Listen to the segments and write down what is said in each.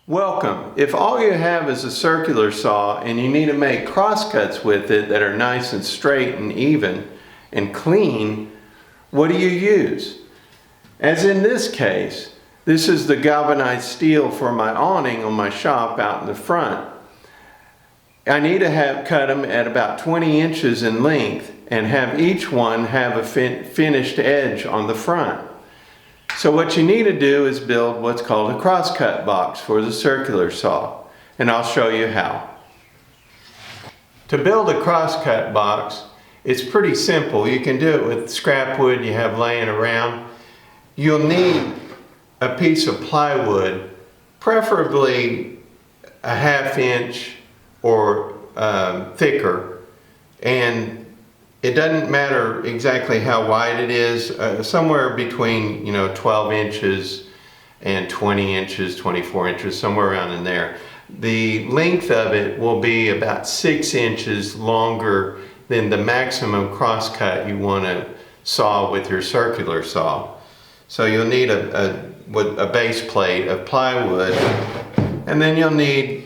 Welcome. If all you have is a circular saw and you need to make crosscuts with it that are nice and straight and even and clean, what do you use? As in this case, this is the galvanized steel for my awning on my shop out in the front. I need to cut them at about 20 inches in length and have each one have a finished edge on the front. So what you need to do is build what's called a crosscut box for the circular saw, and I'll show you how. To build a crosscut box, it's pretty simple. You can do it with scrap wood you have laying around. You'll need a piece of plywood, preferably a 1/2 inch or thicker, and it doesn't matter exactly how wide it is, somewhere between 12 inches and 20 inches, 24 inches, somewhere around in there. The length of it will be about 6 inches longer than the maximum crosscut you want to saw with your circular saw. So you'll need a base plate of plywood, and then you'll need,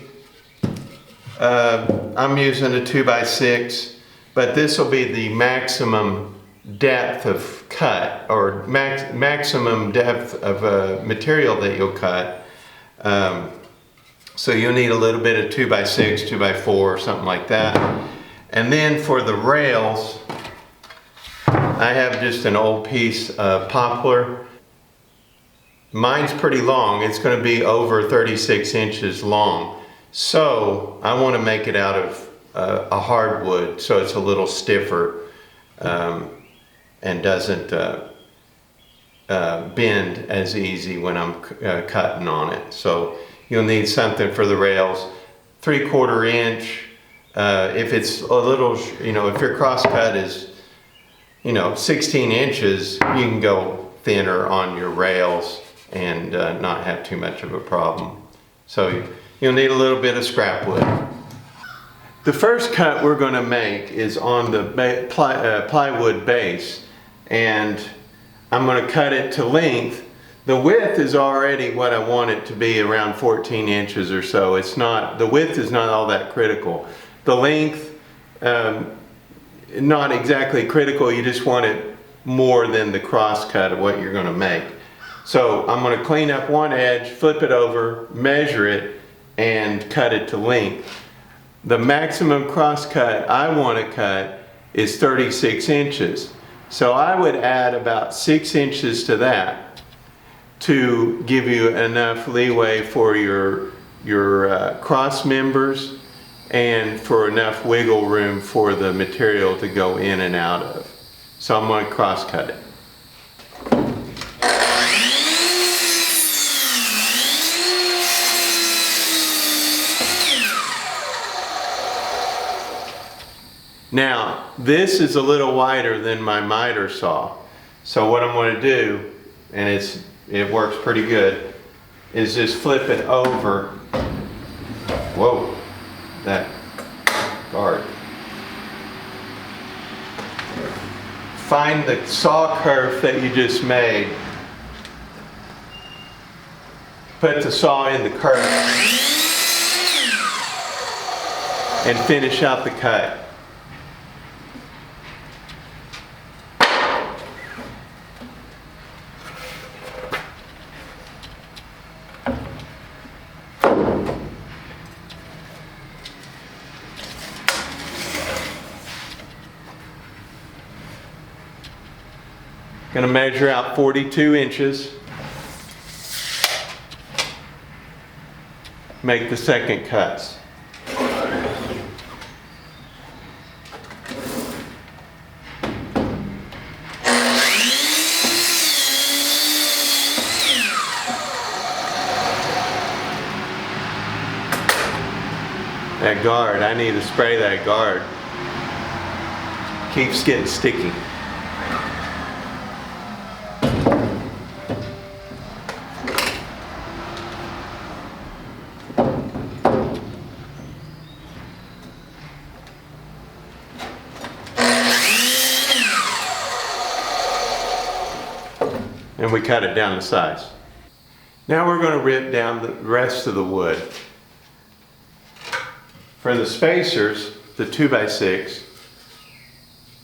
I'm using a 2x6, but this will be the maximum depth of cut, or maximum depth of material that you'll cut. So you'll need a little bit of 2x6, 2x4, or something like that. And then for the rails, I have just an old piece of poplar. Mine's pretty long. It's going to be over 36 inches long. So I want to make it out of a hardwood, so it's a little stiffer and doesn't bend as easy when I'm cutting on it. So you'll need something for the rails, 3/4 inch. If it's a little, if your crosscut is 16 inches, you can go thinner on your rails and not have too much of a problem. So you'll need a little bit of scrap wood. The first cut we're going to make is on the plywood base, and I'm going to cut it to length. The width is already what I want it to be, around 14 inches or so. The width is not all that critical. The length, not exactly critical, you just want it more than the cross cut of what you're going to make. So I'm going to clean up one edge, flip it over, measure it, and cut it to length. The maximum cross cut I want to cut is 36 inches. So I would add about 6 inches to that to give you enough leeway for your cross members and for enough wiggle room for the material to go in and out of. So I'm going to cross cut it. Now, this is a little wider than my miter saw. So what I'm going to do, and it works pretty good, is just flip it over. Whoa, that guard. Find the saw kerf that you just made. Put the saw in the kerf and finish out the cut. Going to measure out 42 inches. Make the second cuts. That guard, I need to spray that guard. Keeps getting sticky. And we cut it down to size. Now we're going to rip down the rest of the wood. For the spacers, the 2x6,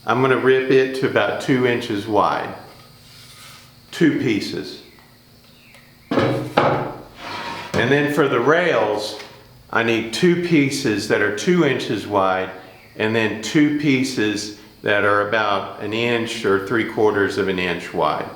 I'm going to rip it to about 2 inches wide. 2 pieces. And then for the rails, I need 2 pieces that are 2 inches wide, and then 2 pieces that are about 1 inch or 3/4 of an inch wide.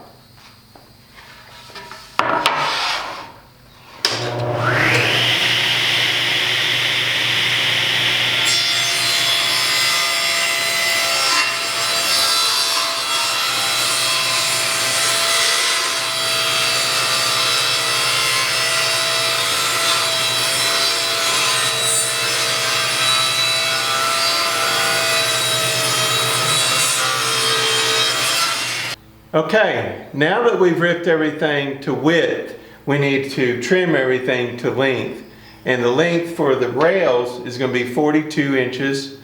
Okay, now that we've ripped everything to width, we need to trim everything to length. And the length for the rails is going to be 42 inches.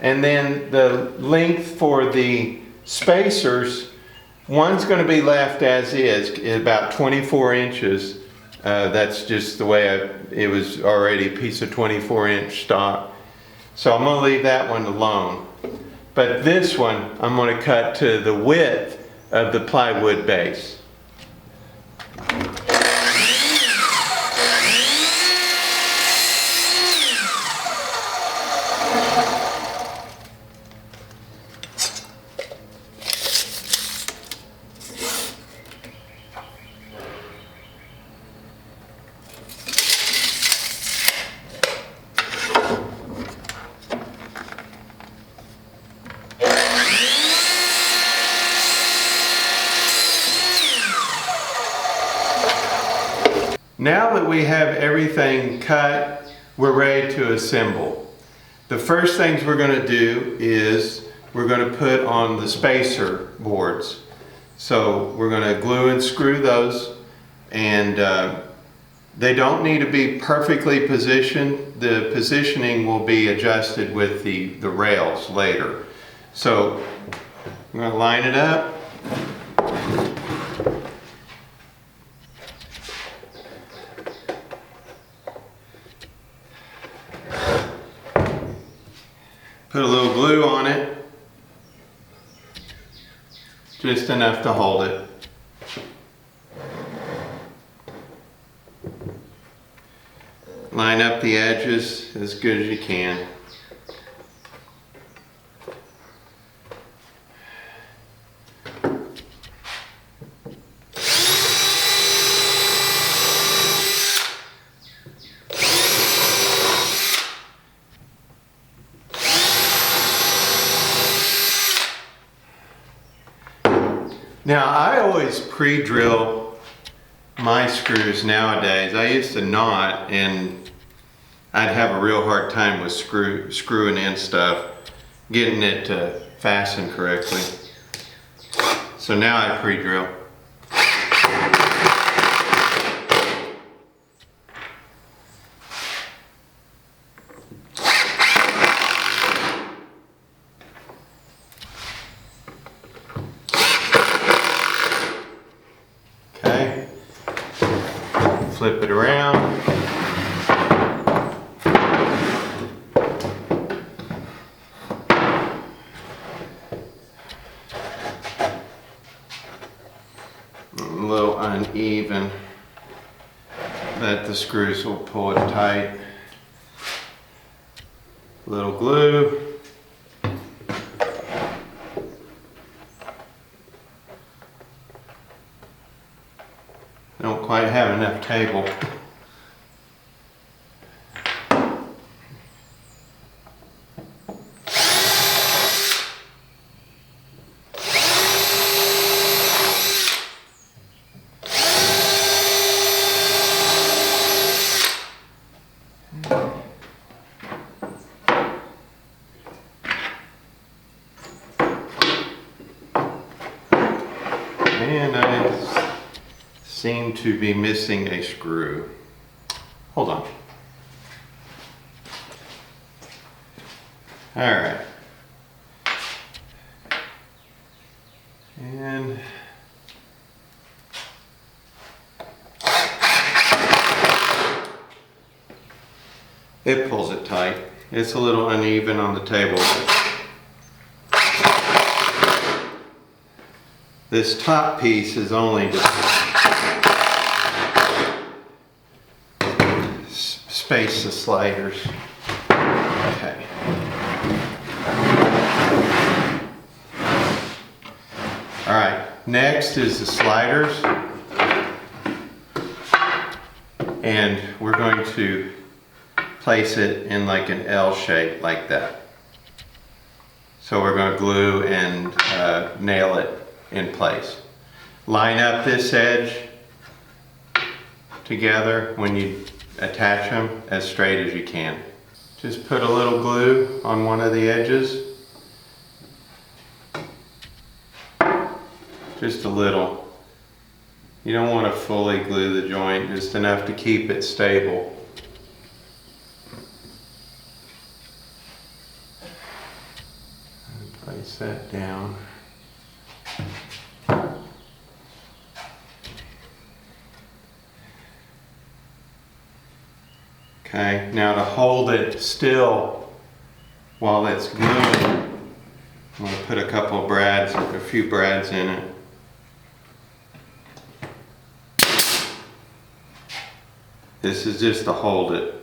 And then the length for the spacers, one's going to be left as is, about 24 inches. That's just the way it was already a piece of 24-inch stock. So I'm going to leave that one alone. But this one, I'm going to cut to the width of the plywood base. Now that we have everything cut, we're ready to assemble. The first things we're going to do is we're going to put on the spacer boards. So we're going to glue and screw those, and they don't need to be perfectly positioned. The positioning will be adjusted with the rails later. So I'm going to line it up. Put a little glue on it, just enough to hold it. Line up the edges as good as you can. Now, I always pre-drill my screws nowadays. I used to not, and I'd have a real hard time with screwing in stuff, getting it to fasten correctly. So now I pre-drill. Flip it around. A little uneven, but the screws will pull it tight. A little glue. Don't quite have enough table. And I seem to be missing a screw. Hold on. All right. And It pulls it tight. It's a little uneven on the table. This top piece is only just space the sliders. Okay. All right, next is the sliders. And we're going to place it in like an L shape like that. So we're going to glue and nail it in place. Line up this edge together when you attach them as straight as you can. Just put a little glue on one of the edges. Just a little. You don't want to fully glue the joint, just enough to keep it stable. Place that down. Okay, now to hold it still while it's gluing, I'm going to put a few brads in it. This is just to hold it.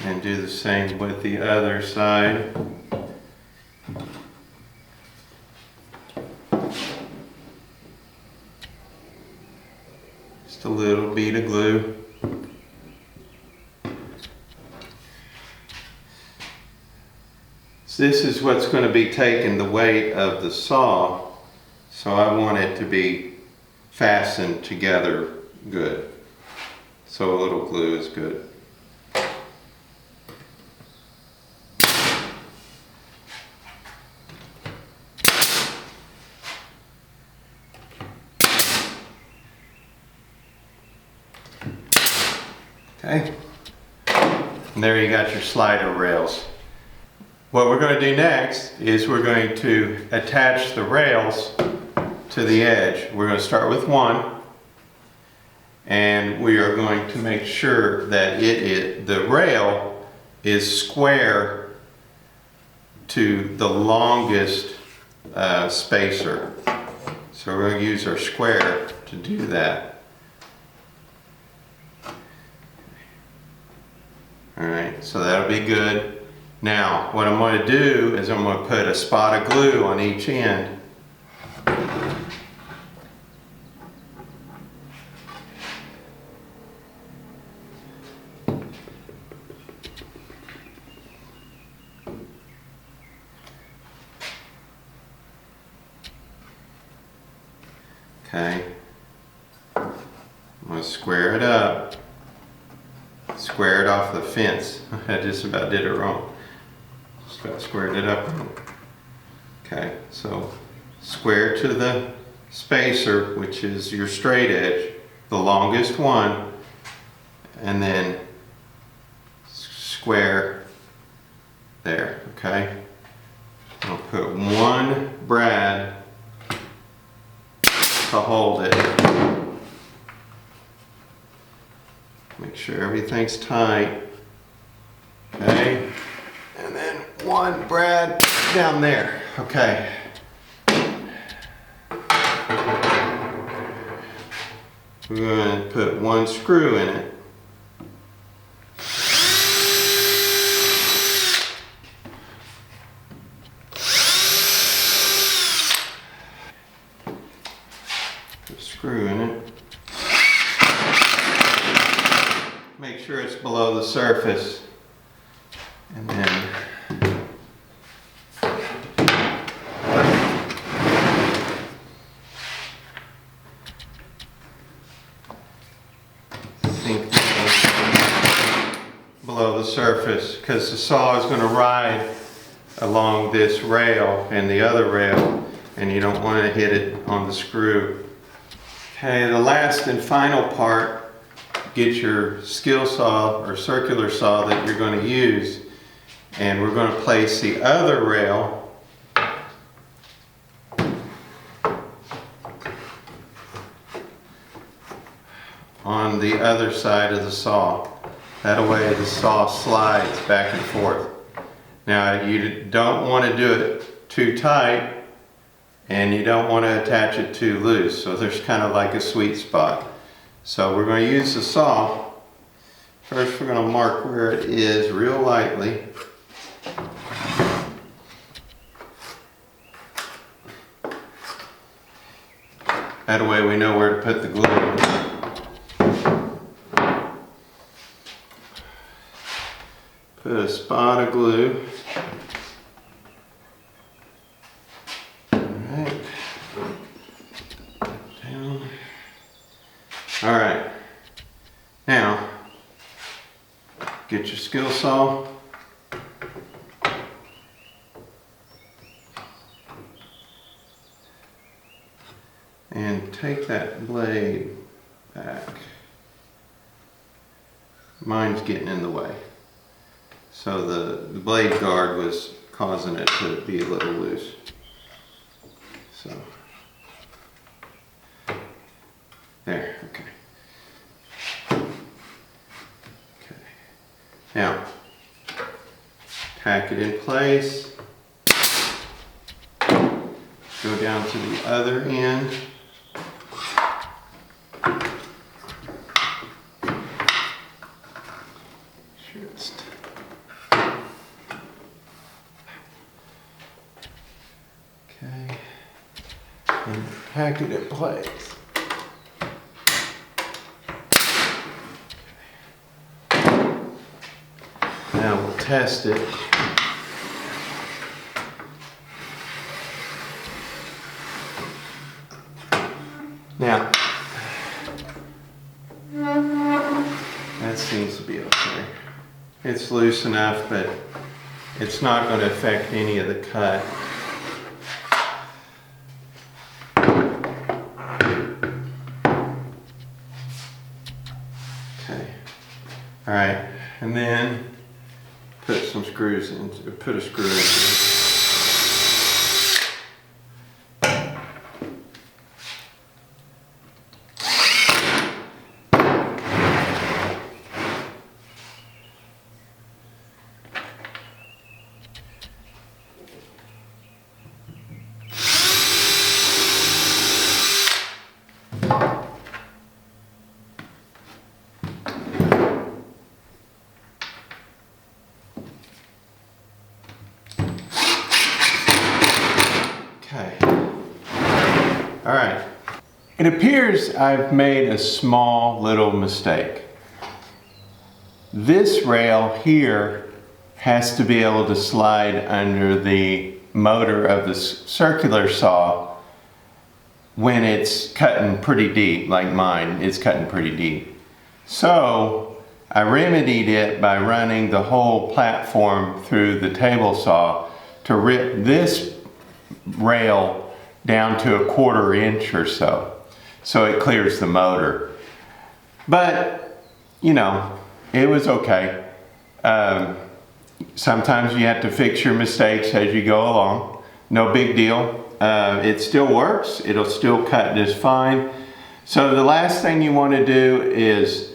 And do the same with the other side. Just a little bead of glue. So this is what's going to be taking the weight of the saw, so I want it to be fastened together good. So a little glue is good. Okay, and there you got your slider rails. What we're going to do next is we're going to attach the rails to the edge. We're going to start with one, and we are going to make sure that the rail is square to the longest spacer. So we're going to use our square to do that. Alright, so that'll be good. Now, what I'm going to do is I'm going to put a spot of glue on each end. Okay. I'm going to square it up. Square it off the fence. I just about did it wrong. Just about squared it up. Okay, so square to the spacer, which is your straight edge, the longest one, and then square there, okay? I'll put one brad to hold it. Make sure everything's tight. Okay. And then one brad down there. Okay. We're going to put one screw in it. Put a screw in it. Make sure it's below the surface, and then sink below the surface, because the saw is going to ride along this rail and the other rail, and you don't want to hit it on the screw. Okay, the last and final part. Get your skill saw or circular saw that you're going to use, And we're going to place the other rail on the other side of the saw. That way the saw slides back and forth. Now you don't want to do it too tight and you don't want to attach it too loose. So there's kind of like a sweet spot. So we're going to use the saw. First we're going to mark where it is real lightly. That way we know where to put the glue. Put a spot of glue. Alright. Down. Alright. Now, get your skill saw. And take that blade back. Mine's getting in the way. So the blade guard was causing it to be a little loose. So, there, okay. Okay. Now, tack it in place. Go down to the other end. Okay, and tack it in place. Now we'll test it. Now, that seems to be okay. It's loose enough, but it's not going to affect any of the cut. Okay. All right, and then put some screws in. Put a screw in. Okay. All right. It appears I've made a small little mistake. This rail here has to be able to slide under the motor of the circular saw when it's cutting pretty deep, like mine, it's cutting pretty deep. So I remedied it by running the whole platform through the table saw to rip this rail down to 1/4 inch or so it clears the motor. But you know, it was okay. Sometimes you have to fix your mistakes as you go along. No big deal. It still works. It'll still cut just fine. So the last thing you want to do is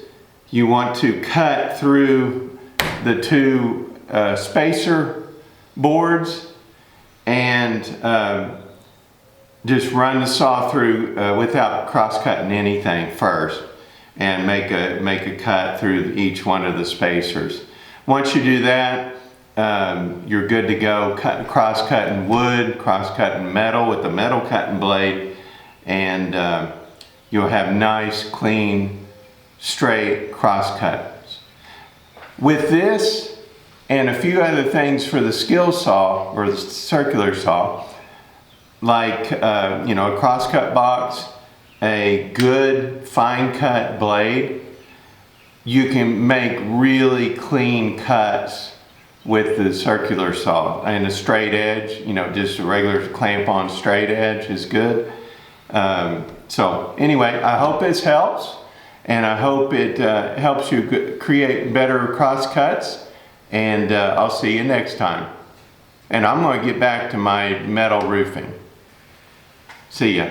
you want to cut through the two spacer boards and just run the saw through without cross-cutting anything first, and make a cut through each one of the spacers. Once you do that, you're good to go. Cross-cutting wood, cross-cutting metal with the metal cutting blade, and you'll have nice, clean, straight cross-cuts. With this and a few other things for the skill saw or the circular saw, like you know, a crosscut box, a good fine cut blade, you can make really clean cuts with the circular saw. And a straight edge, you know, just a regular clamp on straight edge is good. So anyway, I hope this helps, and I hope it helps you create better cross cuts. And I'll see you next time. And I'm going to get back to my metal roofing. See ya.